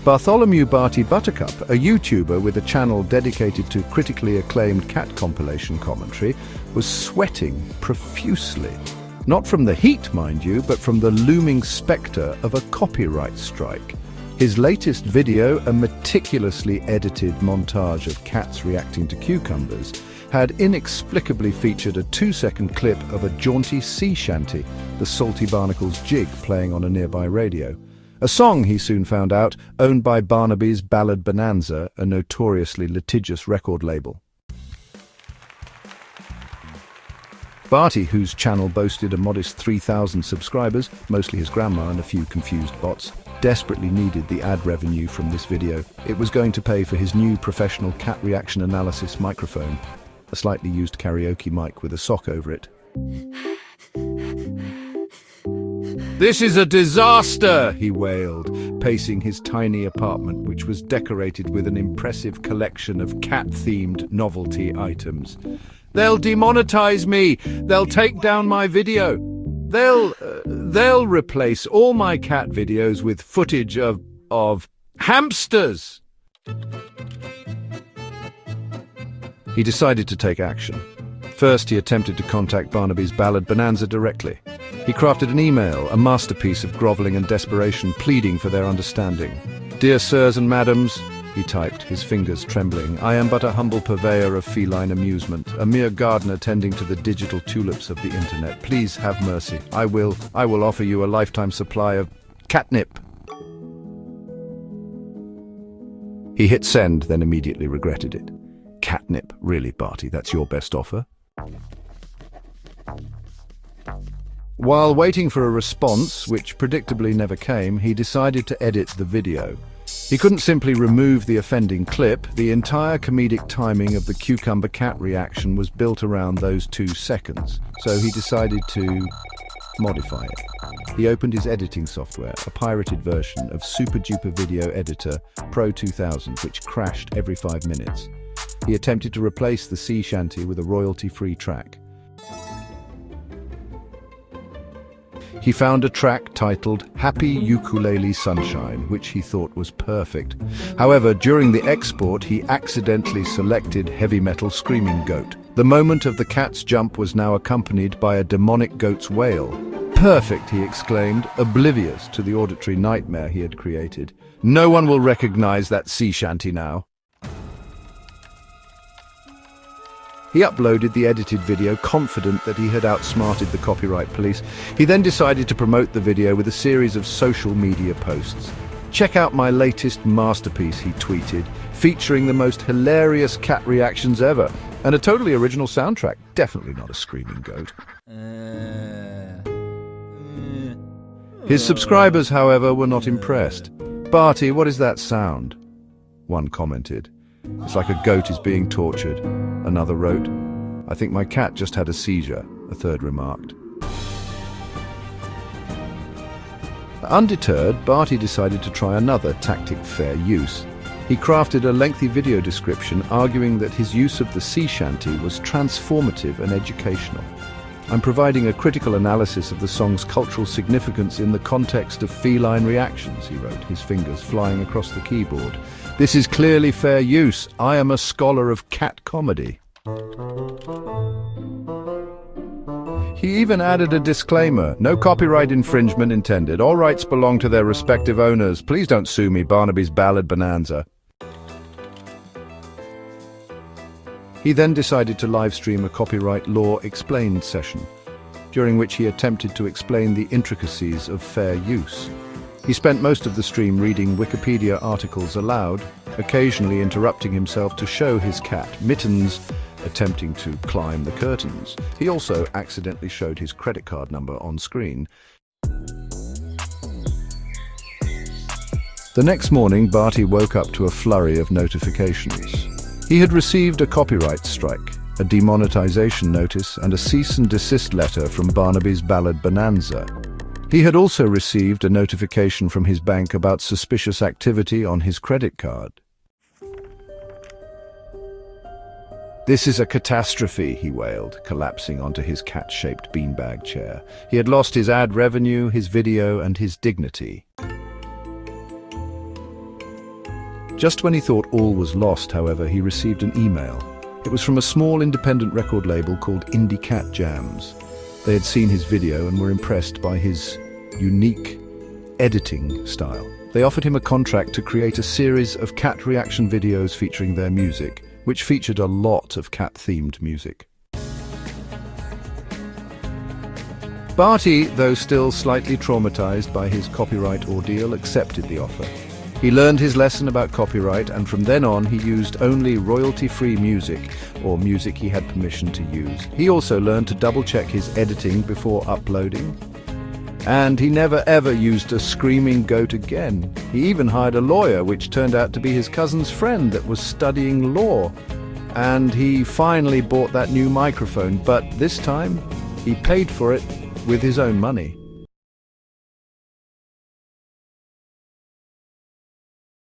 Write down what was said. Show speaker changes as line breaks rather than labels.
Bartholomew Barty Buttercup, a YouTuber with a channel dedicated to critically acclaimed cat compilation commentary, was sweating profusely. Not from the heat, mind you, but from the looming spectre of a copyright strike. His latest video, a meticulously edited montage of cats reacting to cucumbers, had inexplicably featured a 2-second clip of a jaunty sea shanty, the Salty Barnacle's jig playing on a nearby radio. A song, he soon found out, owned by Barnaby's Ballad Bonanza, a notoriously litigious record label. Barty, whose channel boasted a modest 3,000 subscribers, mostly his grandma and a few confused bots, desperately needed the ad revenue from this video. It was going to pay for his new professional cat reaction analysis microphone, a slightly used karaoke mic with a sock over it. "This is a disaster," he wailed, pacing his tiny apartment, which was decorated with an impressive collection of cat-themed novelty items. "They'll demonetize me. They'll take down my video. They'll replace all my cat videos with footage of hamsters." He decided to take action. First, he attempted to contact Barnaby's Ballad Bonanza directly. He crafted an email, a masterpiece of groveling and desperation, pleading for their understanding. "Dear sirs and madams," he typed, his fingers trembling, "I am but a humble purveyor of feline amusement, a mere gardener tending to the digital tulips of the internet. Please have mercy. I will offer you a lifetime supply of catnip." He hit send, then immediately regretted it. Catnip, really, Barty, that's your best offer? While waiting for a response, which predictably never came, he decided to edit the video. He couldn't simply remove the offending clip. The entire comedic timing of the cucumber cat reaction was built around those 2 seconds, so he decided to modify it. He opened his editing software, a pirated version of Super Duper Video Editor Pro 2000, which crashed every 5 minutes. He attempted to replace the sea shanty with a royalty-free track. He found a track titled Happy Ukulele Sunshine, which he thought was perfect. However, during the export, he accidentally selected Heavy Metal Screaming Goat. The moment of the cat's jump was now accompanied by a demonic goat's wail. "Perfect," he exclaimed, oblivious to the auditory nightmare he had created. "No one will recognize that sea shanty now." He uploaded the edited video, confident that he had outsmarted the copyright police. He then decided to promote the video with a series of social media posts. "Check out my latest masterpiece," he tweeted, featuring the most hilarious cat reactions ever, and a totally original soundtrack, definitely not a screaming goat. His subscribers, however, were not impressed. "Barty, what is that sound?" one commented. "It's like a goat is being tortured." Another wrote, "I think my cat just had a seizure," a third remarked. Undeterred, Barty decided to try another tactic, fair use. He crafted a lengthy video description arguing that his use of the sea shanty was transformative and educational. "I'm providing a critical analysis of the song's cultural significance in the context of feline reactions," he wrote, his fingers flying across the keyboard. "This is clearly fair use. I am a scholar of cat comedy." He even added a disclaimer: "No copyright infringement intended. All rights belong to their respective owners. Please don't sue me, Barnaby's Ballad Bonanza." He then decided to livestream a copyright law explained session, during which he attempted to explain the intricacies of fair use. He spent most of the stream reading Wikipedia articles aloud, occasionally interrupting himself to show his cat, Mittens, attempting to climb the curtains. He also accidentally showed his credit card number on screen. The next morning, Barty woke up to a flurry of notifications. He had received a copyright strike, a demonetization notice, and a cease and desist letter from Barnaby's Ballad Bonanza. He had also received a notification from his bank about suspicious activity on his credit card. "This is a catastrophe," he wailed, collapsing onto his cat-shaped beanbag chair. He had lost his ad revenue, his video, and his dignity. Just when he thought all was lost, however, he received an email. It was from a small independent record label called Indie Cat Jams. They had seen his video and were impressed by his unique editing style. They offered him a contract to create a series of cat reaction videos featuring their music, which featured a lot of cat-themed music. Barty, though still slightly traumatized by his copyright ordeal, accepted the offer. He learned his lesson about copyright, and from then on he used only royalty-free music, or music he had permission to use. He also learned to double-check his editing before uploading. And he never ever used a screaming goat again. He even hired a lawyer, which turned out to be his cousin's friend that was studying law. And he finally bought that new microphone, but this time he paid for it with his own money.